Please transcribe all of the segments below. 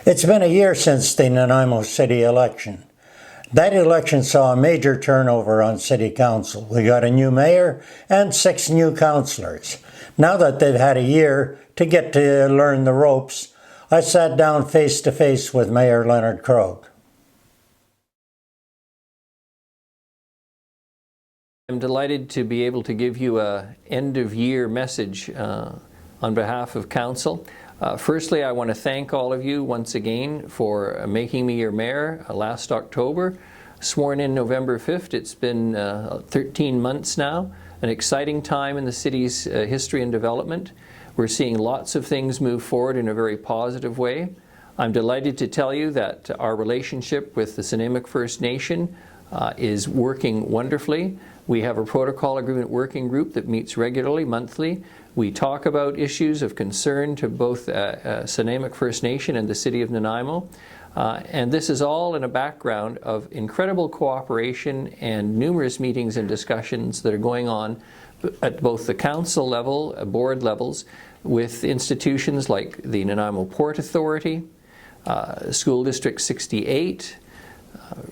It's been a year since the Nanaimo city election. That election saw a major turnover on city council. We got a new mayor and 6 new councillors. Now that they've had a year to get to learn the ropes, I sat down face to face with Mayor Leonard Krog. I'm delighted to be able to give you an end-of-year message on behalf of Council. Firstly, I want to thank all of you once again for making me your mayor last October. Sworn in November 5th. It's been 13 months now, an exciting time in the city's history and development. We're seeing lots of things move forward in a very positive way. I'm delighted to tell you that our relationship with the Nanaimo First Nation is working wonderfully. We have a protocol agreement working group that meets regularly, monthly. We talk about issues of concern to both Nanaimo First Nation and the City of Nanaimo. And this is all in a background of incredible cooperation and numerous meetings and discussions that are going on at both the council level, board levels, with institutions like the Nanaimo Port Authority, School District 68,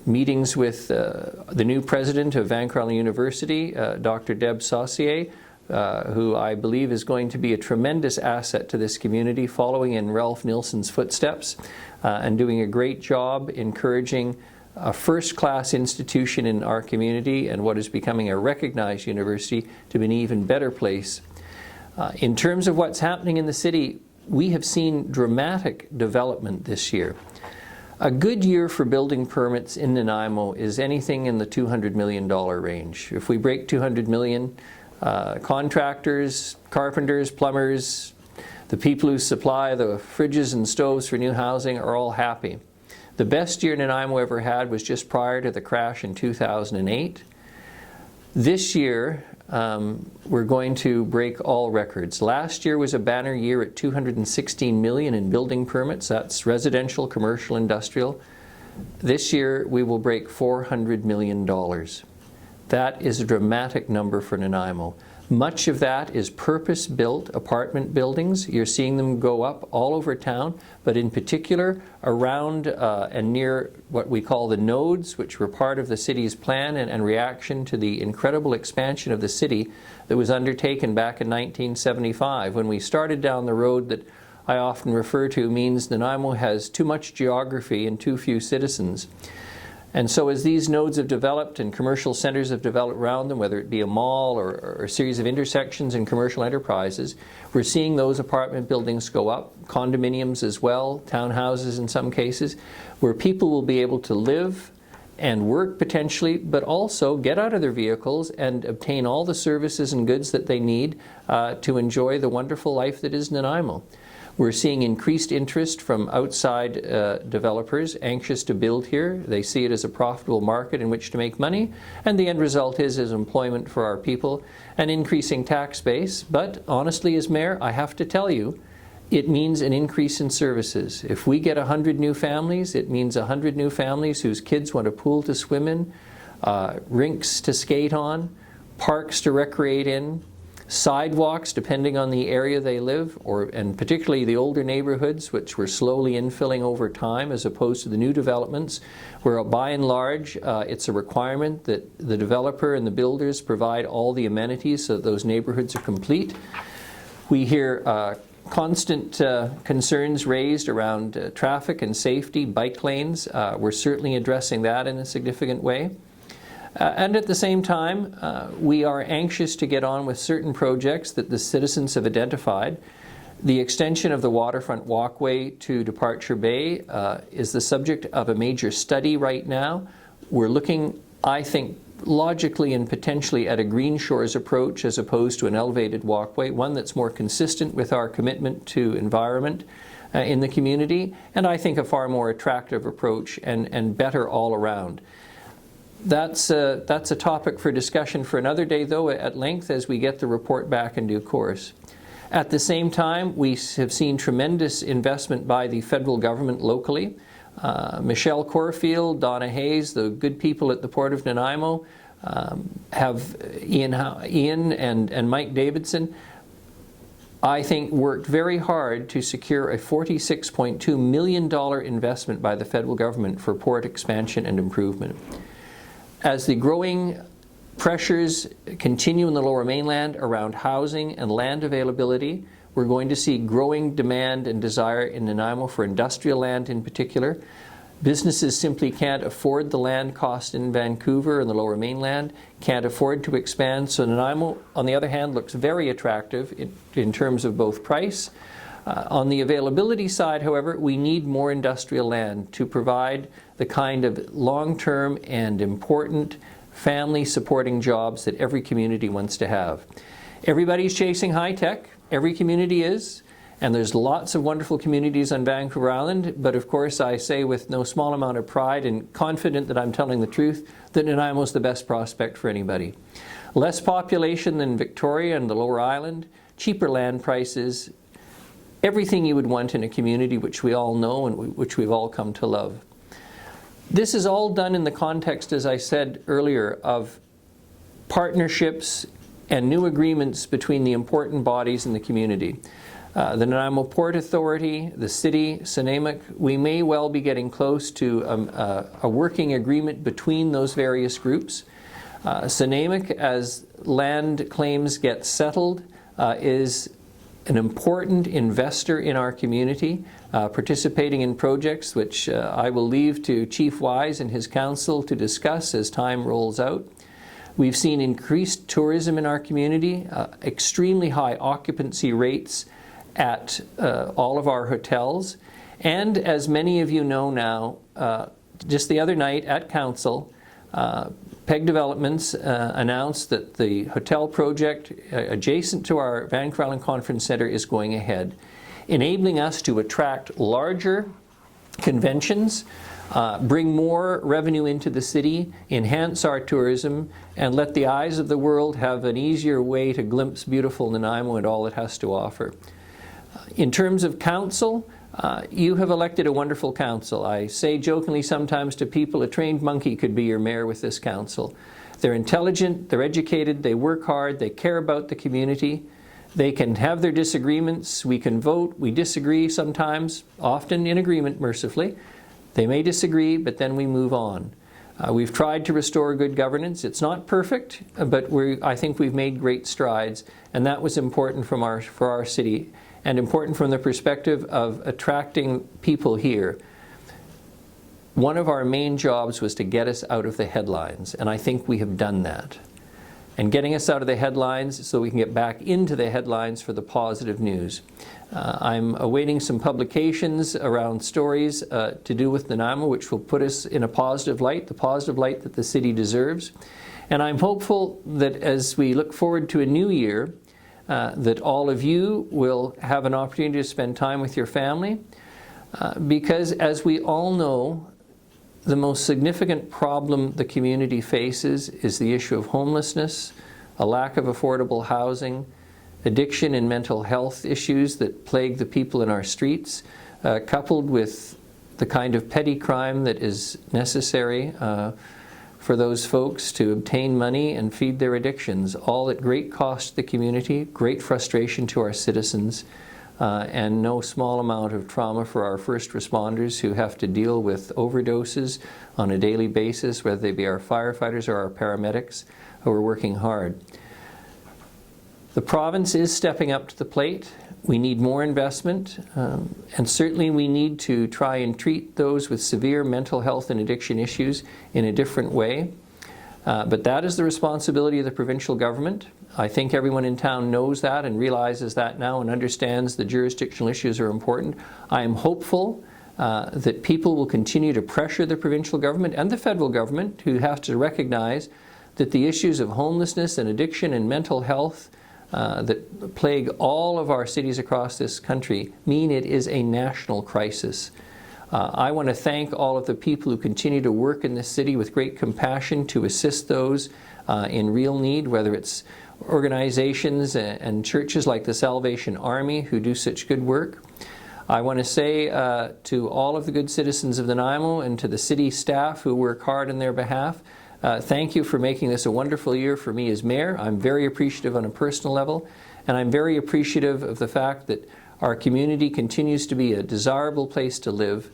meetings with the new president of Vancouver University, Dr. Deb Saucier, who I believe is going to be a tremendous asset to this community, following in Ralph Nilsson's footsteps and doing a great job encouraging a first-class institution in our community and what is becoming a recognized university to be an even better place. In terms of what's happening in the city, we have seen dramatic development this year. A good year for building permits in Nanaimo is anything in the $200 million range. If we break $200 million, contractors, carpenters, plumbers, the people who supply the fridges and stoves for new housing are all happy. The best year Nanaimo ever had was just prior to the crash in 2008. This year, we're going to break all records. Last year was a banner year at $216 million in building permits. That's residential, commercial, industrial. This year we will break $400 million. That is a dramatic number for Nanaimo. Much of that is purpose-built apartment buildings. You're seeing them go up all over town, but in particular around and near what we call the nodes, which were part of the city's plan and reaction to the incredible expansion of the city that was undertaken back in 1975. When we started down the road that I often refer to means Nanaimo has too much geography and too few citizens. And so as these nodes have developed and commercial centers have developed around them, whether it be a mall or a series of intersections and commercial enterprises, we're seeing those apartment buildings go up, condominiums as well, townhouses in some cases, where people will be able to live and work potentially, but also get out of their vehicles and obtain all the services and goods that they need to enjoy the wonderful life that is Nanaimo. We're seeing increased interest from outside developers anxious to build here. They see it as a profitable market in which to make money, and the end result is employment for our people, an increasing tax base. But honestly, as mayor, I have to tell you, it means an increase in services. If we get 100 new families, it means 100 new families whose kids want a pool to swim in, rinks to skate on, parks to recreate in, sidewalks depending on the area they live, and particularly the older neighborhoods, which we're slowly infilling over time as opposed to the new developments, where by and large it's a requirement that the developer and the builders provide all the amenities so that those neighborhoods are complete. We hear constant concerns raised around traffic and safety, bike lanes. We're certainly addressing that in a significant way. And at the same time, we are anxious to get on with certain projects that the citizens have identified. The extension of the waterfront walkway to Departure Bay is the subject of a major study right now. We're looking, I think, logically and potentially at a Green Shores approach as opposed to an elevated walkway, one that's more consistent with our commitment to environment in the community, and I think a far more attractive approach and better all around. That's a topic for discussion for another day, though, at length, as we get the report back in due course. At the same time, we have seen tremendous investment by the federal government locally. Michelle Corfield, Donna Hayes, the good people at the Port of Nanaimo, have Ian and Mike Davidson I think, worked very hard to secure a $46.2 million investment by the federal government for port expansion and improvement. As the growing pressures continue in the Lower Mainland around housing and land availability, we're going to see growing demand and desire in Nanaimo for industrial land in particular. Businesses simply can't afford the land cost in Vancouver and the Lower Mainland, can't afford to expand. So Nanaimo, on the other hand, looks very attractive in terms of both price. On the availability side, however, we need more industrial land to provide the kind of long-term and important family-supporting jobs that every community wants to have. Everybody's chasing high-tech, every community is, and there's lots of wonderful communities on Vancouver Island, but of course I say with no small amount of pride and confident that I'm telling the truth, that Nanaimo's the best prospect for anybody. Less population than Victoria and the Lower Island, cheaper land prices, everything you would want in a community which we all know and which we've all come to love. This is all done in the context, as I said earlier, of partnerships and new agreements between the important bodies in the community. The Nanaimo Port Authority, the city, Sanamic, we may well be getting close to a working agreement between those various groups. Sanamic, as land claims get settled, is an important investor in our community, participating in projects which I will leave to Chief Wise and his council to discuss as time rolls out. We've seen increased tourism in our community, extremely high occupancy rates at all of our hotels. And as many of you know now, just the other night at Council, PEG Developments announced that the hotel project adjacent to our Vancouver Island Conference Centre is going ahead, enabling us to attract larger conventions, bring more revenue into the city, enhance our tourism, and let the eyes of the world have an easier way to glimpse beautiful Nanaimo and all it has to offer. In terms of council, you have elected a wonderful council. I say jokingly sometimes to people, a trained monkey could be your mayor with this council. They're intelligent, they're educated, they work hard, they care about the community. They can have their disagreements, we can vote, we disagree sometimes, often in agreement, mercifully. They may disagree, but then we move on. We've tried to restore good governance. It's not perfect, but I think we've made great strides, and that was important for our city, and important from the perspective of attracting people here. One of our main jobs was to get us out of the headlines, and I think we have done that. And getting us out of the headlines so we can get back into the headlines for the positive news. I'm awaiting some publications around stories to do with Nanaimo, which will put us in a positive light, the positive light that the city deserves. And I'm hopeful that as we look forward to a new year, that all of you will have an opportunity to spend time with your family, because as we all know, the most significant problem the community faces is the issue of homelessness, a lack of affordable housing, addiction and mental health issues that plague the people in our streets, coupled with the kind of petty crime that is necessary for those folks to obtain money and feed their addictions, all at great cost to the community, great frustration to our citizens, and no small amount of trauma for our first responders who have to deal with overdoses on a daily basis, whether they be our firefighters or our paramedics who are working hard. The province is stepping up to the plate. We need more investment, and certainly we need to try and treat those with severe mental health and addiction issues in a different way. But that is the responsibility of the provincial government. I think everyone in town knows that and realizes that now and understands the jurisdictional issues are important. I am hopeful that people will continue to pressure the provincial government and the federal government, who have to recognize that the issues of homelessness and addiction and mental health that plague all of our cities across this country mean it is a national crisis. I want to thank all of the people who continue to work in this city with great compassion to assist those in real need, whether it's organizations and churches like the Salvation Army who do such good work. I want to say to all of the good citizens of Nanaimo and to the city staff who work hard on their behalf, thank you for making this a wonderful year for me as mayor. I'm very appreciative on a personal level, And I'm very appreciative of the fact that our community continues to be a desirable place to live,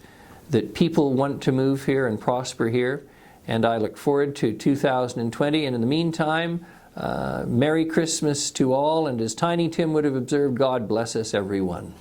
that people want to move here and prosper here. And I look forward to 2020. And in the meantime, Merry Christmas to all. And as Tiny Tim would have observed, God bless us everyone.